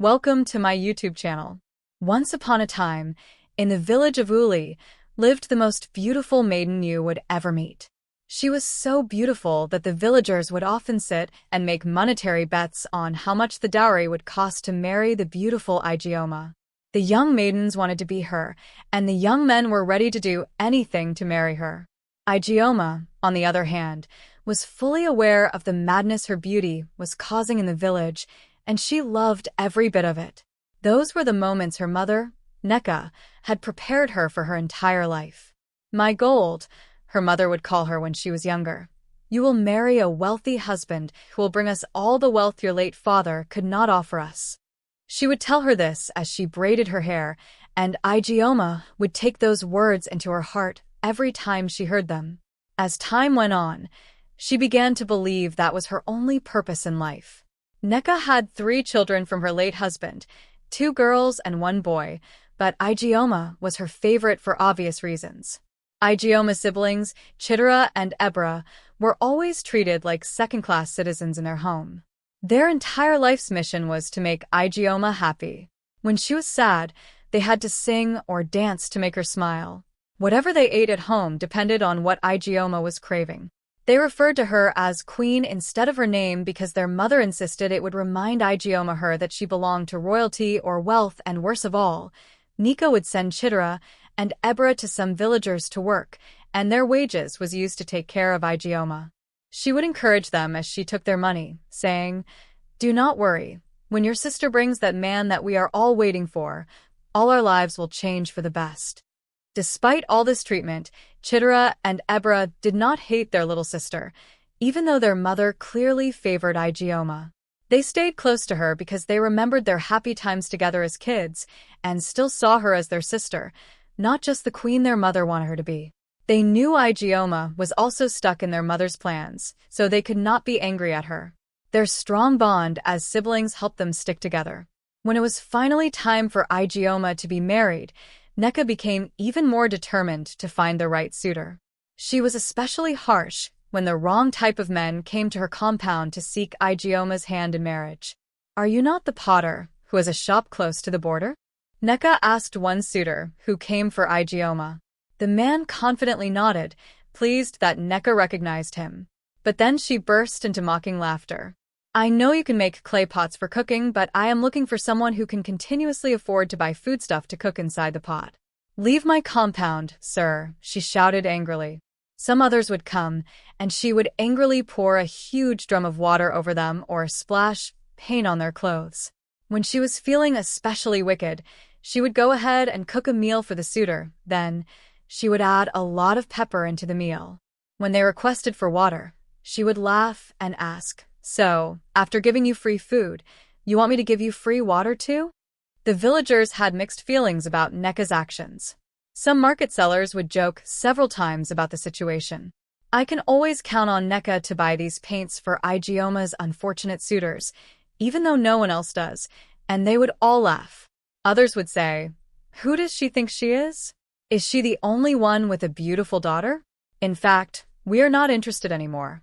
Welcome to my YouTube channel. Once upon a time, in the village of Uli, lived the most beautiful maiden you would ever meet. She was so beautiful that the villagers would often sit and make monetary bets on how much the dowry would cost to marry the beautiful Ijeoma. The young maidens wanted to be her, and the young men were ready to do anything to marry her. Ijeoma, on the other hand, was fully aware of the madness her beauty was causing in the village, and she loved every bit of it. Those were the moments her mother, Neka, had prepared her for her entire life. "My gold," her mother would call her when she was younger. "You will marry a wealthy husband who will bring us all the wealth your late father could not offer us." She would tell her this as she braided her hair, and Ijeoma would take those words into her heart every time she heard them. As time went on, she began to believe that was her only purpose in life. Neka had 3 children from her late husband, 2 girls and 1 boy, but Ijeoma was her favorite for obvious reasons. Ijeoma's siblings, Chidera and Ebra, were always treated like second-class citizens in their home. Their entire life's mission was to make Ijeoma happy. When she was sad, they had to sing or dance to make her smile. Whatever they ate at home depended on what Ijeoma was craving. They referred to her as Queen instead of her name because their mother insisted it would remind Ijeoma her that she belonged to royalty or wealth, and worst of all, Nika would send Chidera and Ebra to some villagers to work, and their wages was used to take care of Ijeoma. She would encourage them as she took their money, saying, "Do not worry. When your sister brings that man that we are all waiting for, all our lives will change for the best." Despite all this treatment, Chidera and Ebra did not hate their little sister, even though their mother clearly favored Ijeoma. They stayed close to her because they remembered their happy times together as kids and still saw her as their sister, not just the queen their mother wanted her to be. They knew Ijeoma was also stuck in their mother's plans, so they could not be angry at her. Their strong bond as siblings helped them stick together. When it was finally time for Ijeoma to be married, Neka became even more determined to find the right suitor. She was especially harsh when the wrong type of men came to her compound to seek Ijeoma's hand in marriage. "Are you not the potter who has a shop close to the border?" Neka asked one suitor who came for Ijeoma. The man confidently nodded, pleased that Neka recognized him. But then she burst into mocking laughter. "I know you can make clay pots for cooking, but I am looking for someone who can continuously afford to buy foodstuff to cook inside the pot." "Leave my compound, sir," she shouted angrily. Some others would come, and she would angrily pour a huge drum of water over them or splash paint on their clothes. When she was feeling especially wicked, she would go ahead and cook a meal for the suitor. Then, she would add a lot of pepper into the meal. When they requested for water, she would laugh and ask, "So, after giving you free food, you want me to give you free water too?" The villagers had mixed feelings about Neka's actions. Some market sellers would joke several times about the situation. "I can always count on Neka to buy these paints for Ijeoma's unfortunate suitors, even though no one else does," and they would all laugh. Others would say, "Who does she think she is? Is she the only one with a beautiful daughter? In fact, we are not interested anymore."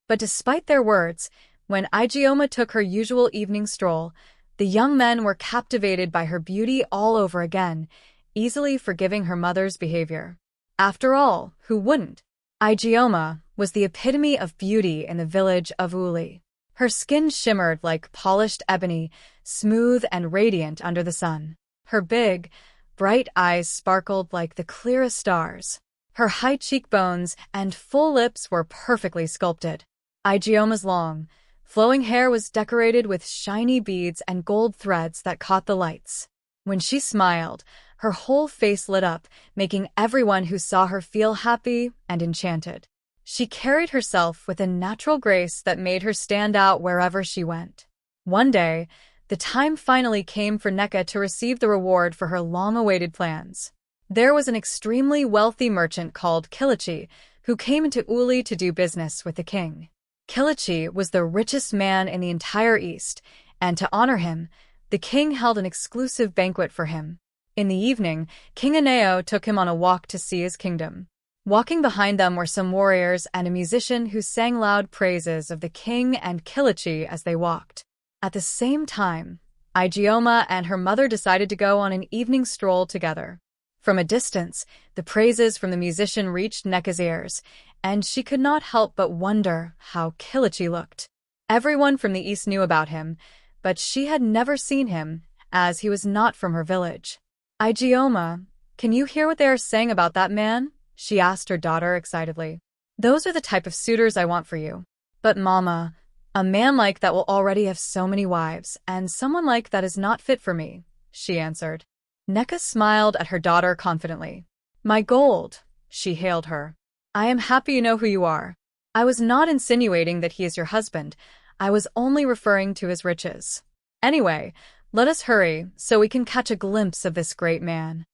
But despite their words, when Ijeoma took her usual evening stroll, the young men were captivated by her beauty all over again, easily forgiving her mother's behavior. After all, who wouldn't? Ijeoma was the epitome of beauty in the village of Uli. Her skin shimmered like polished ebony, smooth and radiant under the sun. Her big, bright eyes sparkled like the clearest stars. Her high cheekbones and full lips were perfectly sculpted. Ijeoma's long, flowing hair was decorated with shiny beads and gold threads that caught the lights. When she smiled, her whole face lit up, making everyone who saw her feel happy and enchanted. She carried herself with a natural grace that made her stand out wherever she went. One day, the time finally came for Neka to receive the reward for her long-awaited plans. There was an extremely wealthy merchant called Kilichi who came into Uli to do business with the king. Kilichi was the richest man in the entire East, and to honor him, the king held an exclusive banquet for him. In the evening, King Aneo took him on a walk to see his kingdom. Walking behind them were some warriors and a musician who sang loud praises of the king and Kilichi as they walked. At the same time, Ijeoma and her mother decided to go on an evening stroll together. From a distance, the praises from the musician reached Nneka's ears, and she could not help but wonder how Kilichi looked. Everyone from the east knew about him, but she had never seen him, as he was not from her village. Ijeoma, can you hear what they are saying about that man? She asked her daughter excitedly. Those are the type of suitors I want for you. But Mama, a man like that will already have so many wives, and someone like that is not fit for me, she answered. Nneka smiled at her daughter confidently. My gold, she hailed her. I am happy you know who you are. I was not insinuating that he is your husband. I was only referring to his riches. Anyway, let us hurry so we can catch a glimpse of this great man.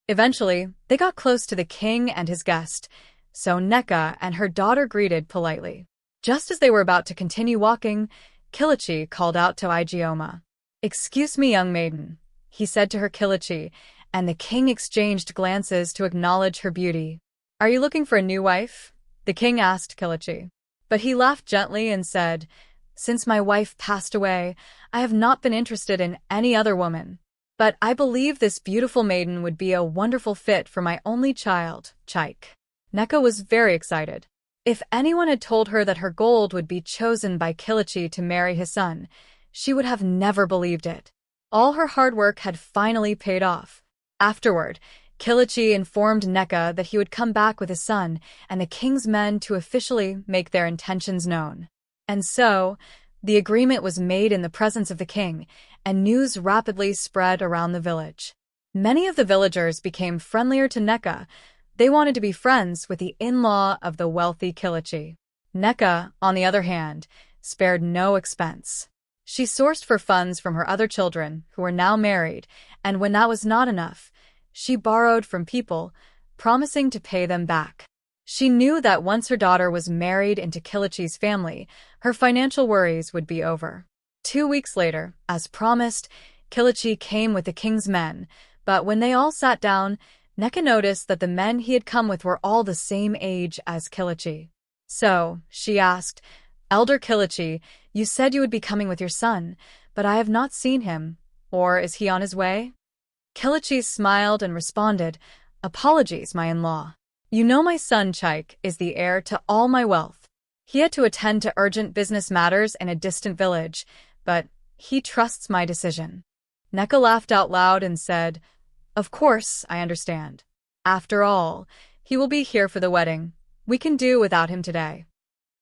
Eventually, they got close to the king and his guest, so Nneka and her daughter greeted politely. Just as they were about to continue walking, Kilichi called out to Ijeoma. Excuse me, young maiden, he said to her. Kilichi, and the king exchanged glances to acknowledge her beauty. Are you looking for a new wife? The king asked Kilichi. But he laughed gently and said, Since my wife passed away, I have not been interested in any other woman. But I believe this beautiful maiden would be a wonderful fit for my only child, Chaik. Nneka was very excited. If anyone had told her that her gold would be chosen by Kilichi to marry his son, she would have never believed it. All her hard work had finally paid off. Afterward, Kilichi informed Nneka that he would come back with his son and the king's men to officially make their intentions known. And so, the agreement was made in the presence of the king, and news rapidly spread around the village. Many of the villagers became friendlier to Nneka. They wanted to be friends with the in-law of the wealthy Kilichi. Nneka, on the other hand, spared no expense. She sourced for funds from her other children, who were now married, and when that was not enough, she borrowed from people, promising to pay them back. She knew that once her daughter was married into Kilichi's family, her financial worries would be over. 2 weeks later, as promised, Kilichi came with the king's men, but when they all sat down, Nneka noticed that the men he had come with were all the same age as Kilichi. So, she asked, Elder Kilichi, you said you would be coming with your son, but I have not seen him. Or is he on his way? Kilichi smiled and responded, Apologies, my in-law. You know my son Chaik is the heir to all my wealth. He had to attend to urgent business matters in a distant village, but he trusts my decision. Nneka laughed out loud and said, Of course, I understand. After all, he will be here for the wedding. We can do without him today.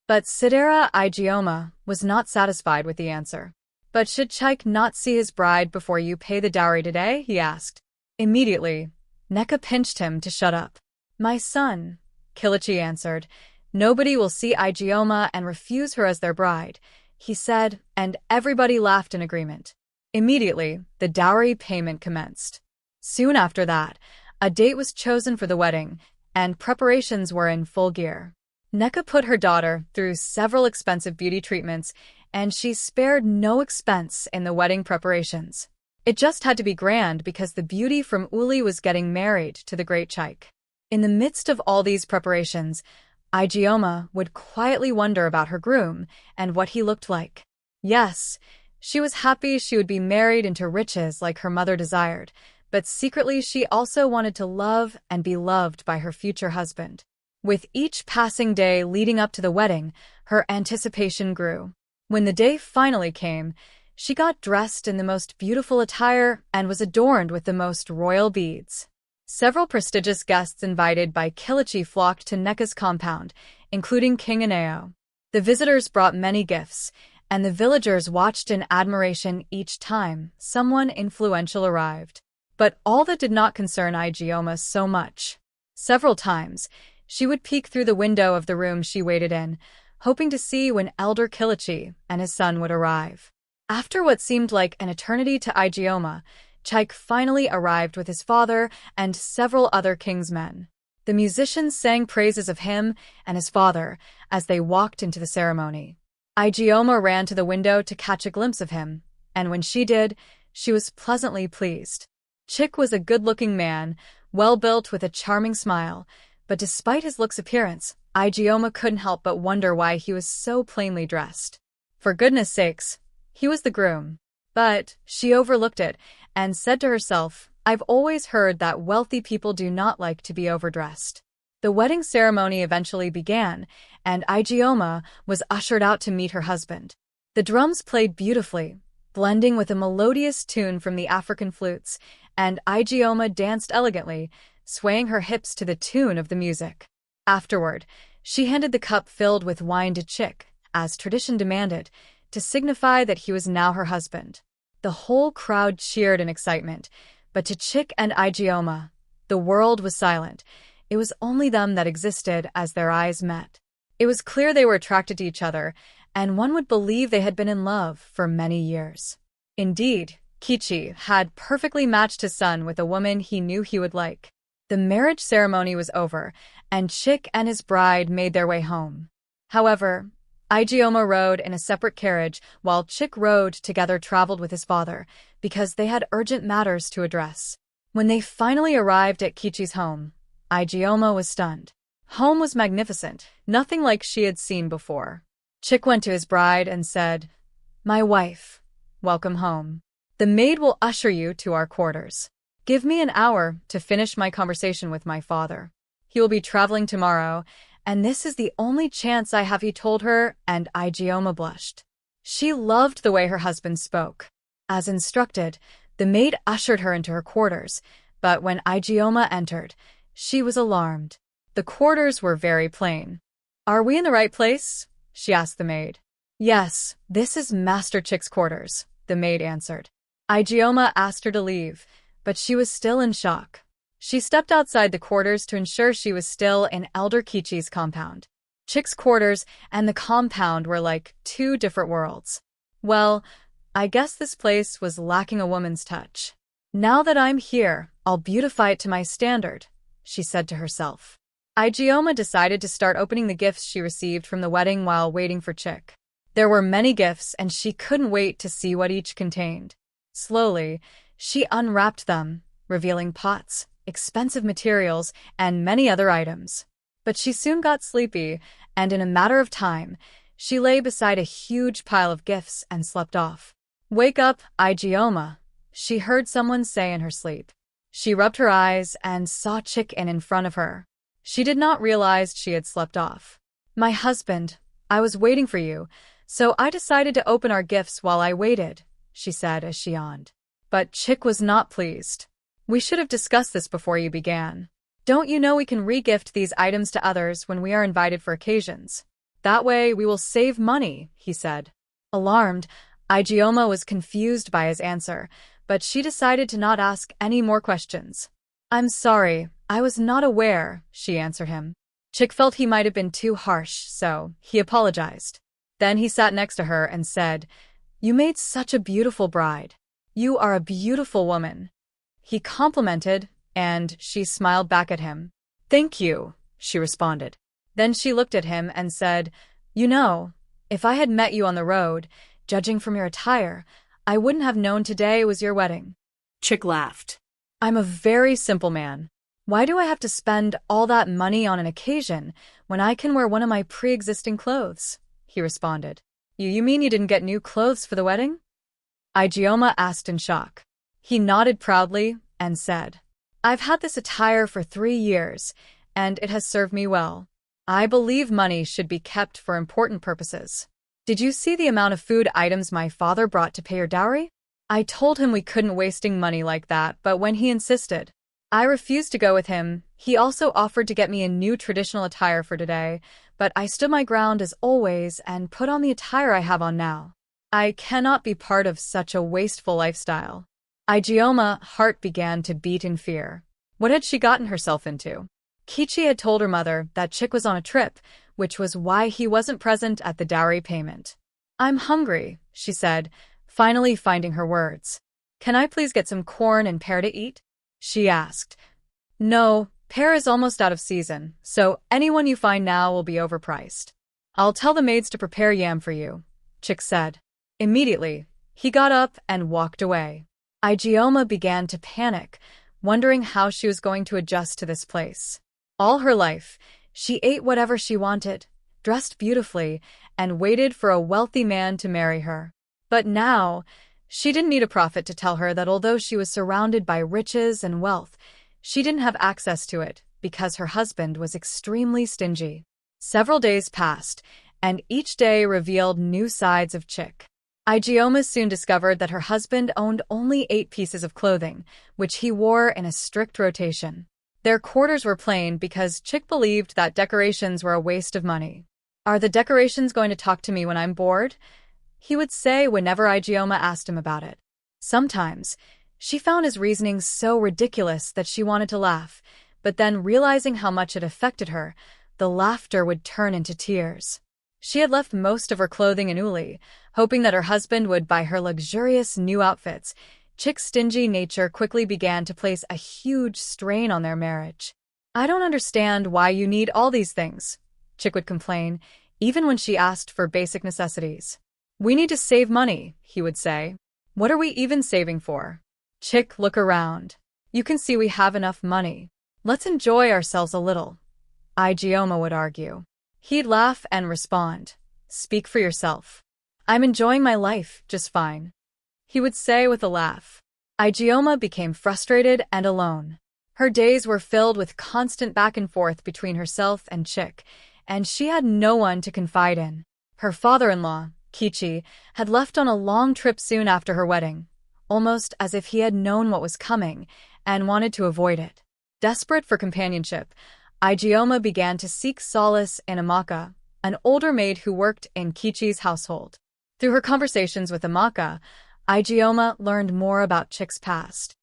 But Sidera Ijeoma was not satisfied with the answer. But should Chaik not see his bride before you pay the dowry today? He asked. Immediately, Nneka pinched him to shut up. My son, Kilichi answered, nobody will see Ijeoma and refuse her as their bride, he said, and everybody laughed in agreement. Immediately, the dowry payment commenced. Soon after that, a date was chosen for the wedding, and preparations were in full gear. Nneka put her daughter through several expensive beauty treatments, and she spared no expense in the wedding preparations. It just had to be grand because the beauty from Uli was getting married to the great Chaik. In the midst of all these preparations, Ijeoma would quietly wonder about her groom and what he looked like. Yes, she was happy she would be married into riches like her mother desired, but secretly she also wanted to love and be loved by her future husband. With each passing day leading up to the wedding, her anticipation grew. When the day finally came, she got dressed in the most beautiful attire and was adorned with the most royal beads. Several prestigious guests invited by Kilichi flocked to Nneka's compound, including King Aneo. The visitors brought many gifts, and the villagers watched in admiration each time someone influential arrived. But all that did not concern Ijeoma so much. Several times, she would peek through the window of the room she waited in, hoping to see when Elder Kilichi and his son would arrive. After what seemed like an eternity to Ijeoma, Chaik finally arrived with his father and several other king's men. The musicians sang praises of him and his father as they walked into the ceremony. Ijeoma ran to the window to catch a glimpse of him, and when she did, she was pleasantly pleased. Chaik was a good-looking man, well-built with a charming smile, but despite his look's appearance, Ijeoma couldn't help but wonder why he was so plainly dressed. For goodness sakes, he was the groom. But she overlooked it and said to herself, I've always heard that wealthy people do not like to be overdressed. The wedding ceremony eventually began, and Ijeoma was ushered out to meet her husband. The drums played beautifully, blending with a melodious tune from the African flutes, and Ijeoma danced elegantly, swaying her hips to the tune of the music. Afterward, she handed the cup filled with wine to Chick, as tradition demanded, to signify that he was now her husband. The whole crowd cheered in excitement, but to Chick and Ijeoma, the world was silent. It was only them that existed as their eyes met. It was clear they were attracted to each other, and one would believe they had been in love for many years. Indeed, Kichi had perfectly matched his son with a woman he knew he would like. The marriage ceremony was over, and Chick and his bride made their way home. However, Ijeoma rode in a separate carriage while Chick rode together traveled with his father, because they had urgent matters to address. When they finally arrived at Kichi's home, Ijeoma was stunned. Home was magnificent, nothing like she had seen before. Chick went to his bride and said, My wife, welcome home. The maid will usher you to our quarters. Give me an hour to finish my conversation with my father. He will be traveling tomorrow, and this is the only chance I have, he told her, and Ijeoma blushed. She loved the way her husband spoke. As instructed, the maid ushered her into her quarters, but when Ijeoma entered, she was alarmed. The quarters were very plain. Are we in the right place? She asked the maid. Yes, this is Master Chick's quarters, the maid answered. Ijeoma asked her to leave, but she was still in shock. She stepped outside the quarters to ensure she was still in Elder Kichi's compound. Chick's quarters and the compound were like two different worlds. Well, I guess this place was lacking a woman's touch. Now that I'm here, I'll beautify it to my standard, she said to herself. Ijeoma decided to start opening the gifts she received from the wedding while waiting for Chick. There were many gifts, and she couldn't wait to see what each contained. Slowly, she unwrapped them, revealing pots, expensive materials, and many other items. But she soon got sleepy, and in a matter of time, she lay beside a huge pile of gifts and slept off. Wake up, Ijeoma, she heard someone say in her sleep. She rubbed her eyes and saw Chick in front of her. She did not realize she had slept off. My husband, I was waiting for you, so I decided to open our gifts while I waited, she said as she yawned. But Chick was not pleased. We should have discussed this before you began. Don't you know we can re-gift these items to others when we are invited for occasions? That way we will save money, he said. Alarmed, Ijeoma was confused by his answer, but she decided to not ask any more questions. I'm sorry, I was not aware, she answered him. Chick felt he might have been too harsh, so he apologized. Then he sat next to her and said, You made such a beautiful bride. You are a beautiful woman. He complimented, and she smiled back at him. Thank you, she responded. Then she looked at him and said, You know, if I had met you on the road, judging from your attire, I wouldn't have known today was your wedding. Chick laughed. I'm a very simple man. Why do I have to spend all that money on an occasion when I can wear one of my pre-existing clothes? He responded. You mean you didn't get new clothes for the wedding? Ijeoma asked in shock. He nodded proudly and said, I've had this attire for 3 years, and it has served me well. I believe money should be kept for important purposes. Did you see the amount of food items my father brought to pay your dowry? I told him we couldn't wasting money like that, but when he insisted, I refused to go with him. He also offered to get me a new traditional attire for today, but I stood my ground as always and put on the attire I have on now. I cannot be part of such a wasteful lifestyle. Ijeoma's heart began to beat in fear. What had she gotten herself into? Kichi had told her mother that Chick was on a trip, which was why he wasn't present at the dowry payment. I'm hungry, she said, finally finding her words. Can I please get some corn and pear to eat? She asked. No, pear is almost out of season, so anyone you find now will be overpriced. I'll tell the maids to prepare yam for you, Chick said. Immediately, he got up and walked away. Ijeoma began to panic, wondering how she was going to adjust to this place. All her life, she ate whatever she wanted, dressed beautifully, and waited for a wealthy man to marry her. But now, She didn't need a prophet to tell her that although she was surrounded by riches and wealth, she didn't have access to it because her husband was extremely stingy. Several days passed, and each day revealed new sides of Chick. Ijeoma soon discovered that her husband owned only 8 pieces of clothing, which he wore in a strict rotation. Their quarters were plain because Chick believed that decorations were a waste of money. "Are the decorations going to talk to me when I'm bored?" he would say whenever Ijeoma asked him about it. Sometimes, she found his reasoning so ridiculous that she wanted to laugh, but then realizing how much it affected her, the laughter would turn into tears. She had left most of her clothing in Uli, hoping that her husband would buy her luxurious new outfits. Chick's stingy nature quickly began to place a huge strain on their marriage. "I don't understand why you need all these things," Chick would complain, even when she asked for basic necessities. "We need to save money," he would say. "What are we even saving for?" "Chick, look around. You can see we have enough money. Let's enjoy ourselves a little," Ijeoma would argue. He'd laugh and respond, "Speak for yourself. I'm enjoying my life just fine," he would say with a laugh. Ijeoma became frustrated and alone. Her days were filled with constant back and forth between herself and Chick, and she had no one to confide in. Her father-in-law, Kichi, had left on a long trip soon after her wedding, almost as if he had known what was coming and wanted to avoid it. Desperate for companionship, Ijeoma began to seek solace in Amaka, an older maid who worked in Kichi's household. Through her conversations with Amaka, Ijeoma learned more about Chick's past.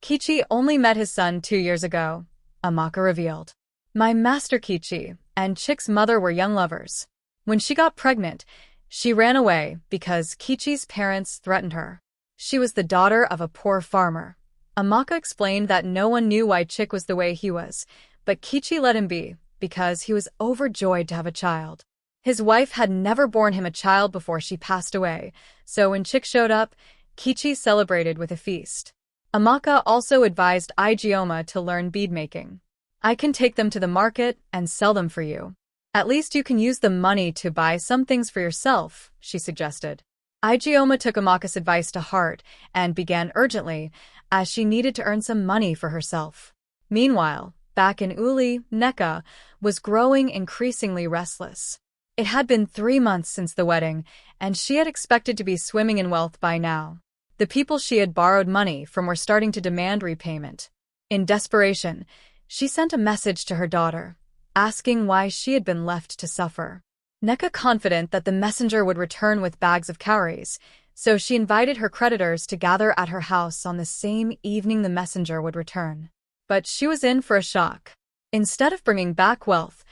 "Kichi only met his son 2 years ago," Amaka revealed. "My master Kichi and Chick's mother were young lovers. When she got pregnant, she ran away because Kichi's parents threatened her. She was the daughter of a poor farmer." Amaka explained that no one knew why Chick was the way he was, but Kichi let him be because he was overjoyed to have a child. His wife had never borne him a child before she passed away, so when Chick showed up, Kichi celebrated with a feast. Amaka also advised Ijeoma to learn bead making. "I can take them to the market and sell them for you. At least you can use the money to buy some things for yourself," she suggested. Ijeoma took Amaka's advice to heart and began urgently, as she needed to earn some money for herself. Meanwhile, back in Uli, Neka was growing increasingly restless. It had been 3 months since the wedding, and she had expected to be swimming in wealth by now. The people she had borrowed money from were starting to demand repayment. In desperation, she sent a message to her daughter, asking why she had been left to suffer. Neka, confident that the messenger would return with bags of cowries, so she invited her creditors to gather at her house on the same evening the messenger would return. But she was in for a shock. Instead of bringing back wealth,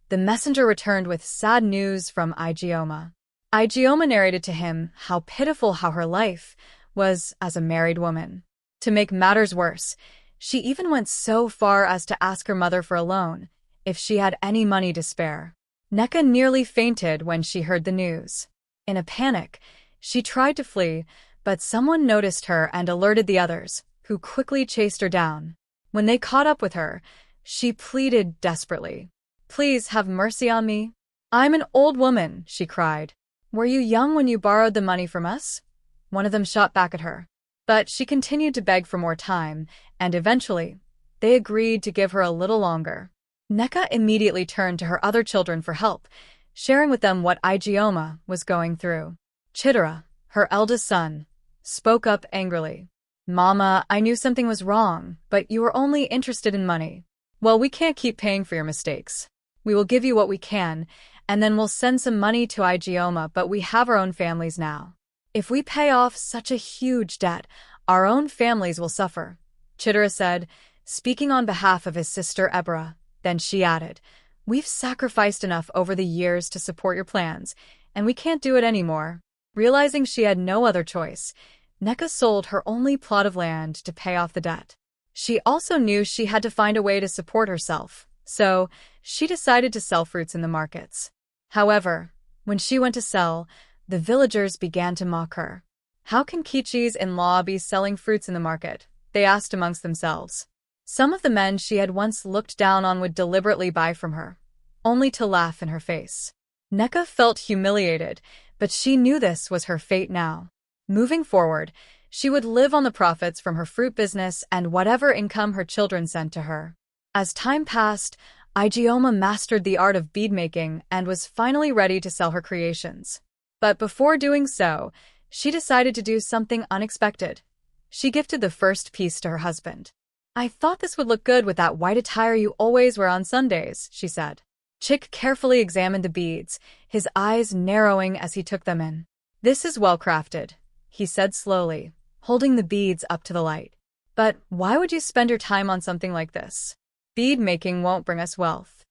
the messenger returned with sad news from Ijeoma. Ijeoma narrated to him how pitiful how her life was as a married woman. To make matters worse, she even went so far as to ask her mother for a loan, if she had any money to spare. Neka nearly fainted when she heard the news. In a panic, she tried to flee, but someone noticed her and alerted the others, who quickly chased her down. When they caught up with her, she pleaded desperately. "Please have mercy on me. I'm an old woman," she cried. "Were you young when you borrowed the money from us?" One of them shot back at her. But she continued to beg for more time, and eventually, they agreed to give her a little longer. Neka immediately turned to her other children for help, sharing with them what Ijeoma was going through. Chitara, her eldest son, spoke up angrily. "Mama, I knew something was wrong, but you were only interested in money. Well, we can't keep paying for your mistakes. We will give you what we can, and then we'll send some money to Ijeoma, but we have our own families now. If we pay off such a huge debt, our own families will suffer," Chitara said, speaking on behalf of his sister Ebra. Then she added, "We've sacrificed enough over the years to support your plans, and we can't do it anymore." Realizing she had no other choice, Neka sold her only plot of land to pay off the debt. She also knew she had to find a way to support herself, so she decided to sell fruits in the markets. However, when she went to sell, the villagers began to mock her. "How can Kichi's in-law be selling fruits in the market?" they asked amongst themselves. Some of the men she had once looked down on would deliberately buy from her, only to laugh in her face. Neka felt humiliated, but she knew this was her fate now. Moving forward, she would live on the profits from her fruit business and whatever income her children sent to her. As time passed, Ijeoma mastered the art of beadmaking and was finally ready to sell her creations. But before doing so, she decided to do something unexpected. She gifted the first piece to her husband. "I thought this would look good with that white attire you always wear on Sundays," she said. Chick carefully examined the beads, his eyes narrowing as he took them in. "This is well crafted," he said slowly, holding the beads up to the light. "But why would you spend your time on something like this? Bead making won't bring us wealth."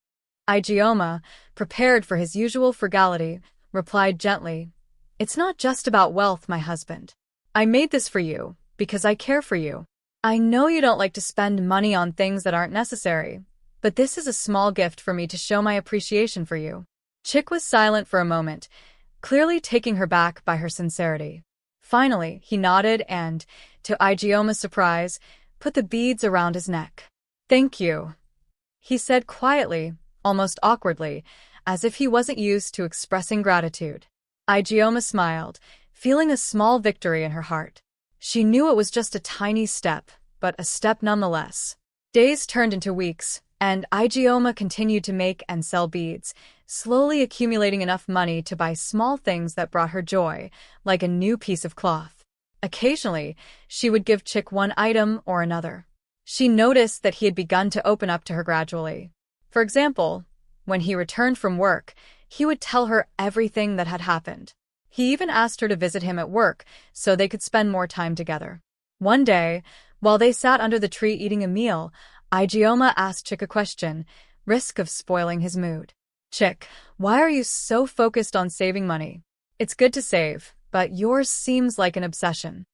Ijeoma, prepared for his usual frugality, replied gently, "It's not just about wealth, my husband. I made this for you because I care for you. I know you don't like to spend money on things that aren't necessary, but this is a small gift for me to show my appreciation for you." Chick was silent for a moment, clearly taking her back by her sincerity. Finally, he nodded and, to Ijeoma's surprise, put the beads around his neck. "Thank you," he said quietly, almost awkwardly, as if he wasn't used to expressing gratitude. Ijeoma smiled, feeling a small victory in her heart. She knew it was just a tiny step, but a step nonetheless. Days turned into weeks, and Ijeoma continued to make and sell beads, slowly accumulating enough money to buy small things that brought her joy, like a new piece of cloth. Occasionally, she would give Chick one item or another. She noticed that he had begun to open up to her gradually. For example, when he returned from work, he would tell her everything that had happened. He even asked her to visit him at work so they could spend more time together. One day, while they sat under the tree eating a meal, Ijeoma asked Chick a question, risk of spoiling his mood. "Chick, why are you so focused on saving money? It's good to save, but yours seems like an obsession."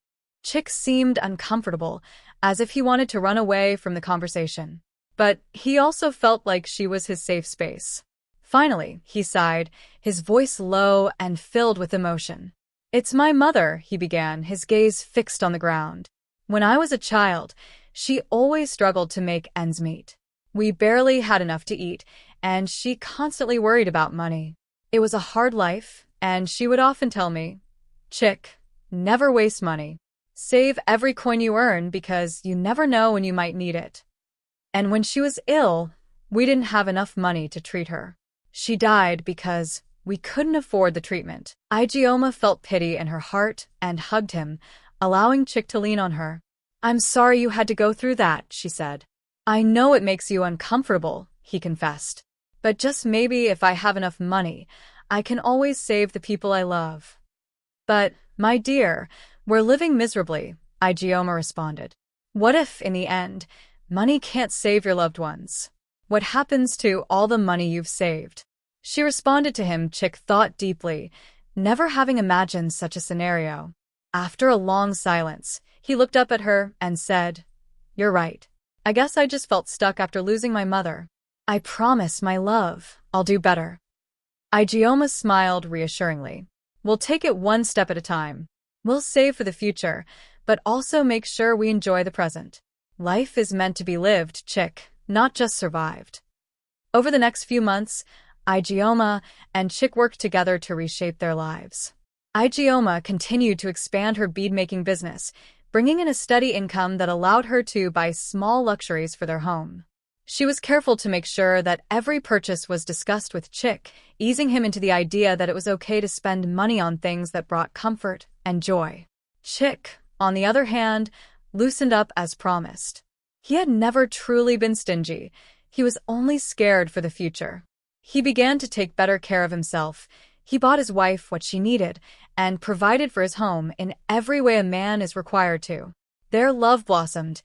Chick seemed uncomfortable, as if he wanted to run away from the conversation. But he also felt like she was his safe space. Finally, he sighed, his voice low and filled with emotion. "It's my mother," he began, his gaze fixed on the ground. "When I was a child, she always struggled to make ends meet. We barely had enough to eat, and she constantly worried about money. It was a hard life, and she would often tell me, 'Chick, never waste money. Save every coin you earn because you never know when you might need it.' And when she was ill, we didn't have enough money to treat her. She died because we couldn't afford the treatment." Ijeoma felt pity in her heart and hugged him, allowing Chick to lean on her. "I'm sorry you had to go through that," she said. "I know it makes you uncomfortable," he confessed. "But just maybe if I have enough money, I can always save the people I love." "But, my dear, we're living miserably," Ijeoma responded. "What if, in the end, money can't save your loved ones? What happens to all the money you've saved?" She responded to him. Chick thought deeply, never having imagined such a scenario. After a long silence, he looked up at her and said, "You're right. I guess I just felt stuck after losing my mother. I promise, my love, I'll do better." Ijeoma smiled reassuringly. "We'll take it one step at a time. We'll save for the future, but also make sure we enjoy the present. Life is meant to be lived, Chick, not just survived." Over the next few months, Ijeoma and Chick worked together to reshape their lives. Ijeoma continued to expand her bead-making business, bringing in a steady income that allowed her to buy small luxuries for their home. She was careful to make sure that every purchase was discussed with Chick, easing him into the idea that it was okay to spend money on things that brought comfort and joy. Chick, on the other hand, loosened up as promised. He had never truly been stingy. He was only scared for the future. He began to take better care of himself. He bought his wife what she needed and provided for his home in every way a man is required to. Their love blossomed,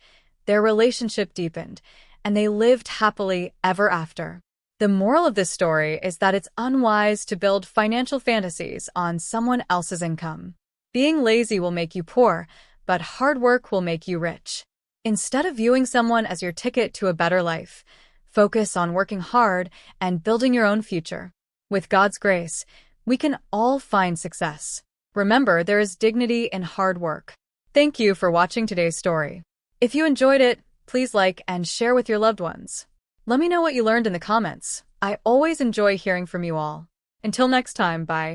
their relationship deepened, and they lived happily ever after. The moral of this story is that it's unwise to build financial fantasies on someone else's income. Being lazy will make you poor, but hard work will make you rich. Instead of viewing someone as your ticket to a better life, focus on working hard and building your own future. With God's grace, we can all find success. Remember, there is dignity in hard work. Thank you for watching today's story. If you enjoyed it, please like and share with your loved ones. Let me know what you learned in the comments. I always enjoy hearing from you all. Until next time, bye.